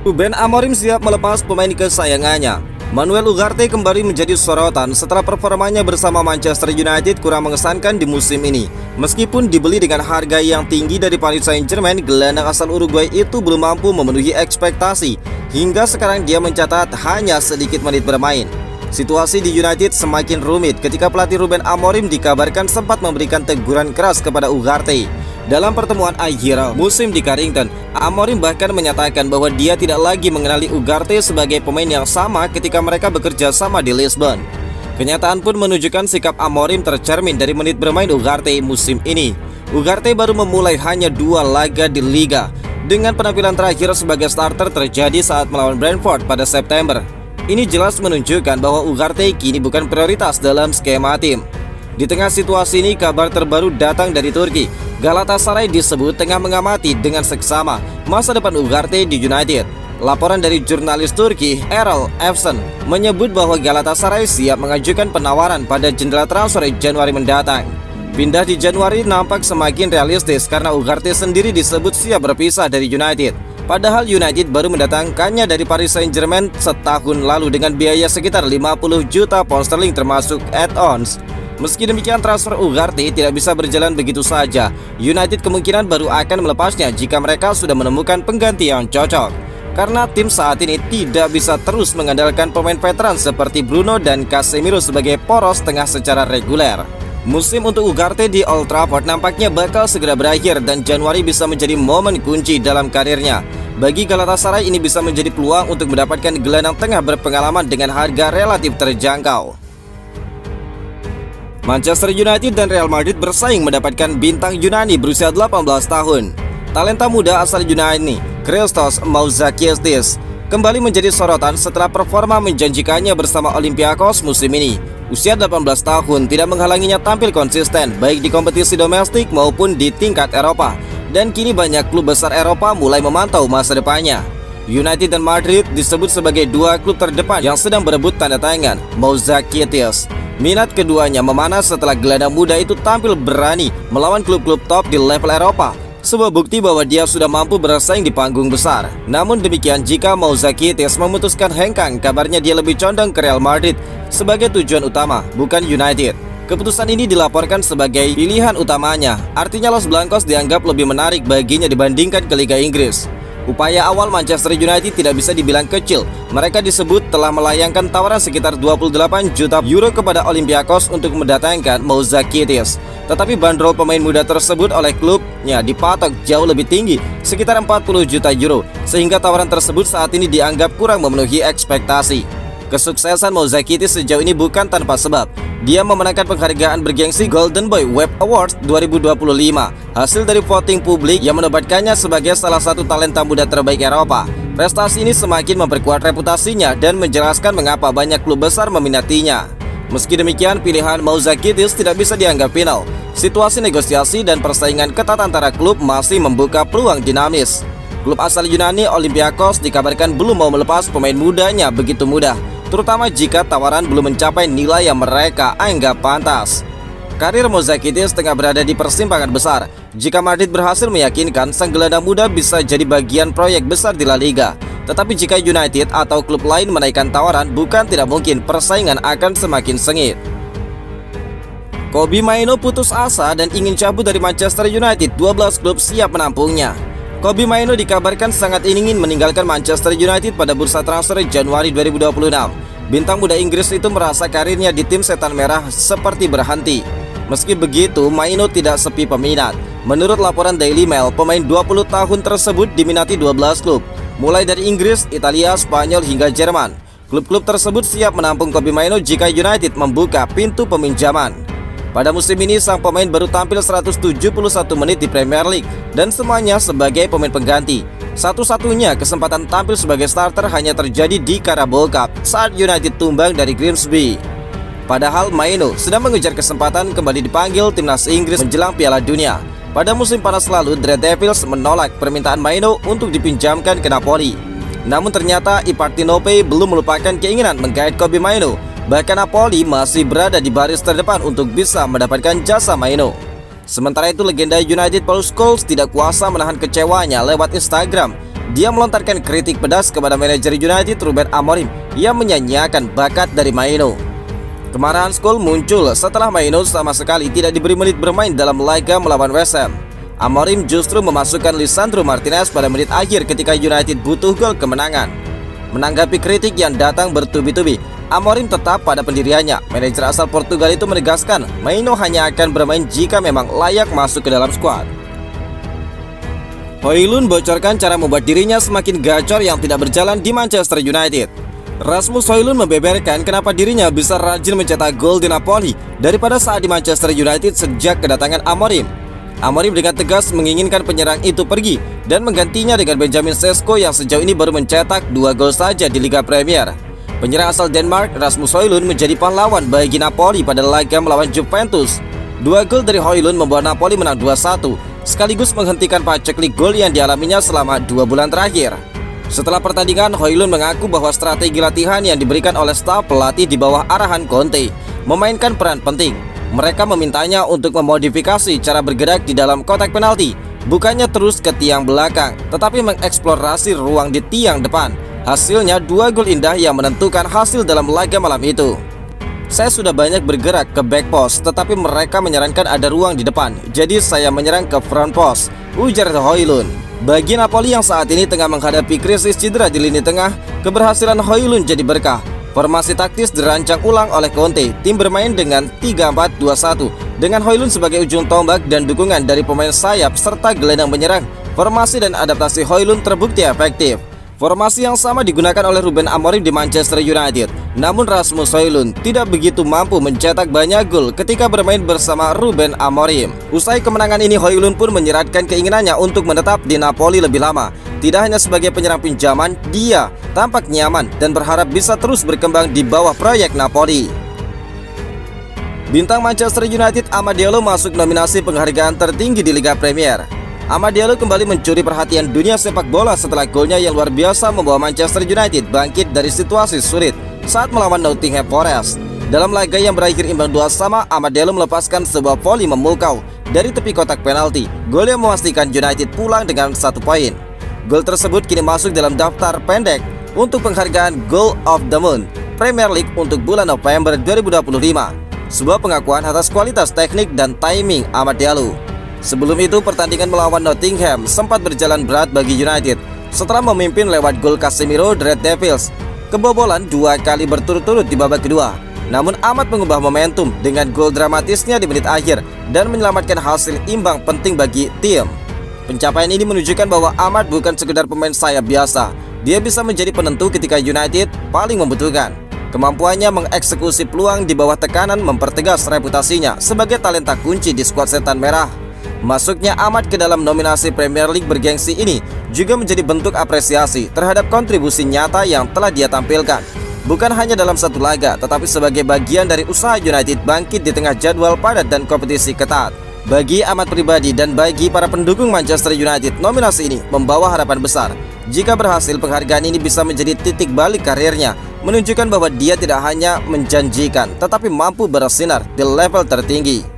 Ruben Amorim siap melepas pemain kesayangannya. Manuel Ugarte kembali menjadi sorotan setelah performanya bersama Manchester United kurang mengesankan di musim ini. Meskipun dibeli dengan harga yang tinggi dari Paris Saint-Germain, gelandang asal Uruguay itu belum mampu memenuhi ekspektasi. Hingga sekarang dia mencatat hanya sedikit menit bermain. Situasi di United semakin rumit ketika pelatih Ruben Amorim dikabarkan sempat memberikan teguran keras kepada Ugarte. Dalam pertemuan akhir musim di Carrington, Amorim bahkan menyatakan bahwa dia tidak lagi mengenali Ugarte sebagai pemain yang sama ketika mereka bekerja sama di Lisbon. Kenyataan pun menunjukkan sikap Amorim tercermin dari menit bermain Ugarte musim ini. Ugarte baru memulai hanya 2 laga di Liga, dengan penampilan terakhir sebagai starter terjadi saat melawan Brentford pada September. Ini jelas menunjukkan bahwa Ugarte kini bukan prioritas dalam skema tim. Di tengah situasi ini, kabar terbaru datang dari Turki. Galatasaray disebut tengah mengamati dengan seksama masa depan Ugarte di United. Laporan dari jurnalis Turki, Erol Efson, menyebut bahwa Galatasaray siap mengajukan penawaran pada jendela transfer Januari mendatang. Pindah di Januari nampak semakin realistis karena Ugarte sendiri disebut siap berpisah dari United. Padahal United baru mendatangkannya dari Paris Saint-Germain setahun lalu dengan biaya sekitar 50 juta pound sterling termasuk add-ons. Meski demikian, transfer Ugarte tidak bisa berjalan begitu saja. United kemungkinan baru akan melepasnya jika mereka sudah menemukan pengganti yang cocok. Karena tim saat ini tidak bisa terus mengandalkan pemain veteran seperti Bruno dan Casemiro sebagai poros tengah secara reguler. Musim untuk Ugarte di Old Trafford nampaknya bakal segera berakhir dan Januari bisa menjadi momen kunci dalam karirnya. Bagi Galatasaray ini bisa menjadi peluang untuk mendapatkan gelandang tengah berpengalaman dengan harga relatif terjangkau. Manchester United dan Real Madrid bersaing mendapatkan bintang Yunani berusia 18 tahun. Talenta muda asal Yunani, Christos Mouzakistis, kembali menjadi sorotan setelah performa menjanjikannya bersama Olympiakos musim ini. Usia 18 tahun tidak menghalanginya tampil konsisten baik di kompetisi domestik maupun di tingkat Eropa. Dan kini banyak klub besar Eropa mulai memantau masa depannya. United dan Madrid disebut sebagai 2 klub terdepan yang sedang berebut tanda tangan Mouzakistis. Minat keduanya memanas setelah gelandang muda itu tampil berani melawan klub-klub top di level Eropa. Sebuah bukti bahwa dia sudah mampu bersaing di panggung besar. Namun demikian, jika Mouzakistis memutuskan hengkang, kabarnya dia lebih condong ke Real Madrid sebagai tujuan utama, bukan United. Keputusan ini dilaporkan sebagai pilihan utamanya. Artinya Los Blancos dianggap lebih menarik baginya dibandingkan ke Liga Inggris. Upaya awal Manchester United tidak bisa dibilang kecil. Mereka disebut telah melayangkan tawaran sekitar 28 juta euro kepada Olympiakos untuk mendatangkan Mouzakistis. Tetapi bandrol pemain muda tersebut oleh klubnya dipatok jauh lebih tinggi, sekitar 40 juta euro, sehingga tawaran tersebut saat ini dianggap kurang memenuhi ekspektasi. Kesuksesan Mouzakistis sejauh ini bukan tanpa sebab. Dia memenangkan penghargaan bergengsi Golden Boy Web Awards 2025, hasil dari voting publik yang menobatkannya sebagai salah satu talenta muda terbaik Eropa. Prestasi ini semakin memperkuat reputasinya dan menjelaskan mengapa banyak klub besar meminatinya. Meski demikian, pilihan Mouzakistis tidak bisa dianggap final. Situasi negosiasi dan persaingan ketat antara klub masih membuka peluang dinamis. Klub asal Yunani Olympiakos dikabarkan belum mau melepas pemain mudanya begitu mudah, terutama jika tawaran belum mencapai nilai yang mereka anggap pantas. Karir Mouzakistis tengah berada di persimpangan besar. Jika Madrid berhasil meyakinkan, sang gelandang muda bisa jadi bagian proyek besar di La Liga. Tetapi jika United atau klub lain menaikkan tawaran, bukan tidak mungkin persaingan akan semakin sengit. Kobbie Mainoo putus asa dan ingin cabut dari Manchester United. 12 klub siap menampungnya. Kobbie Mainoo dikabarkan sangat ingin meninggalkan Manchester United pada bursa transfer Januari 2026. Bintang muda Inggris itu merasa karirnya di tim setan merah seperti berhenti. Meski begitu, Mainoo tidak sepi peminat. Menurut laporan Daily Mail, pemain 20 tahun tersebut diminati 12 klub, mulai dari Inggris, Italia, Spanyol hingga Jerman. Klub-klub tersebut siap menampung Kobbie Mainoo jika United membuka pintu peminjaman. Pada musim ini, sang pemain baru tampil 171 menit di Premier League dan semuanya sebagai pemain pengganti. Satu-satunya kesempatan tampil sebagai starter hanya terjadi di Carabao Cup saat United tumbang dari Grimsby. Padahal Mainoo sedang mengejar kesempatan kembali dipanggil timnas Inggris menjelang Piala Dunia. Pada musim panas lalu, The Red Devils menolak permintaan Mainoo untuk dipinjamkan ke Napoli. Namun ternyata Ipartinope belum melupakan keinginan menggait Kobbie Mainoo. Bahkan Napoli masih berada di baris terdepan untuk bisa mendapatkan jasa Mainoo. Sementara itu, legenda United Paul Scholes tidak kuasa menahan kecewanya lewat Instagram. Dia melontarkan kritik pedas kepada manajer United Ruben Amorim yang menyanyiakan bakat dari Maino. Kemarahan Scholes muncul setelah Maino sama sekali tidak diberi menit bermain dalam laga melawan West Ham. Amorim justru memasukkan Lisandro Martinez pada menit akhir ketika United butuh gol kemenangan. Menanggapi kritik yang datang bertubi-tubi, Amorim tetap pada pendiriannya. Manajer asal Portugal itu menegaskan Maino hanya akan bermain jika memang layak masuk ke dalam skuad. Højlund bocorkan cara membuat dirinya semakin gacor yang tidak berjalan di Manchester United. Rasmus Højlund membeberkan kenapa dirinya bisa rajin mencetak gol di Napoli daripada saat di Manchester United sejak kedatangan Amorim. Amorim dengan tegas menginginkan penyerang itu pergi dan menggantinya dengan Benjamin Sesko yang sejauh ini baru mencetak 2 gol saja di Liga Premier. Penyerang asal Denmark, Rasmus Højlund menjadi pahlawan bagi Napoli pada laga melawan Juventus. 2 gol dari Højlund membuat Napoli menang 2-1, sekaligus menghentikan paceklik gol yang dialaminya selama 2 bulan terakhir. Setelah pertandingan, Højlund mengaku bahwa strategi latihan yang diberikan oleh staf pelatih di bawah arahan Conte memainkan peran penting. Mereka memintanya untuk memodifikasi cara bergerak di dalam kotak penalti, bukannya terus ke tiang belakang, tetapi mengeksplorasi ruang di tiang depan. Hasilnya 2 gol indah yang menentukan hasil dalam laga malam itu. Saya sudah banyak bergerak ke back post, tetapi mereka menyarankan ada ruang di depan, jadi saya menyerang ke front post, ujar Højlund. Bagi Napoli yang saat ini tengah menghadapi krisis cedera di lini tengah, keberhasilan Højlund jadi berkah. Formasi taktis dirancang ulang oleh Conte. Tim bermain dengan 3-4-2-1 dengan Højlund sebagai ujung tombak dan dukungan dari pemain sayap serta gelandang menyerang. Formasi dan adaptasi Højlund terbukti efektif. Formasi yang sama digunakan oleh Ruben Amorim di Manchester United. Namun Rasmus Højlund tidak begitu mampu mencetak banyak gol ketika bermain bersama Ruben Amorim. Usai kemenangan ini, Højlund pun menyeratkan keinginannya untuk menetap di Napoli lebih lama. Tidak hanya sebagai penyerang pinjaman, dia tampak nyaman dan berharap bisa terus berkembang di bawah proyek Napoli. Bintang Manchester United Amad Diallo masuk nominasi penghargaan tertinggi di Liga Premier. Amad Diallo kembali mencuri perhatian dunia sepak bola setelah golnya yang luar biasa membawa Manchester United bangkit dari situasi sulit saat melawan Nottingham Forest. Dalam laga yang berakhir imbang 2-2, Amad Diallo melepaskan sebuah voli memukau dari tepi kotak penalti. Gol yang memastikan United pulang dengan 1 poin. Gol tersebut kini masuk dalam daftar pendek untuk penghargaan Goal of the Month Premier League untuk bulan November 2025. Sebuah pengakuan atas kualitas teknik dan timing Amad Diallo. Sebelum itu, pertandingan melawan Nottingham sempat berjalan berat bagi United setelah memimpin lewat gol Casemiro. The Red Devils kebobolan 2 kali berturut-turut di babak kedua. Namun Amad mengubah momentum dengan gol dramatisnya di menit akhir dan menyelamatkan hasil imbang penting bagi tim. Pencapaian ini menunjukkan bahwa Amad bukan sekedar pemain sayap biasa. Dia bisa menjadi penentu ketika United paling membutuhkan. Kemampuannya mengeksekusi peluang di bawah tekanan mempertegas reputasinya sebagai talenta kunci di skuad Setan Merah. Masuknya Amad ke dalam nominasi Premier League bergengsi ini juga menjadi bentuk apresiasi terhadap kontribusi nyata yang telah dia tampilkan. Bukan hanya dalam satu laga, tetapi sebagai bagian dari usaha United bangkit di tengah jadwal padat dan kompetisi ketat. Bagi Amad pribadi dan bagi para pendukung Manchester United, nominasi ini membawa harapan besar. Jika berhasil, penghargaan ini bisa menjadi titik balik karirnya, menunjukkan bahwa dia tidak hanya menjanjikan, tetapi mampu bersinar di level tertinggi.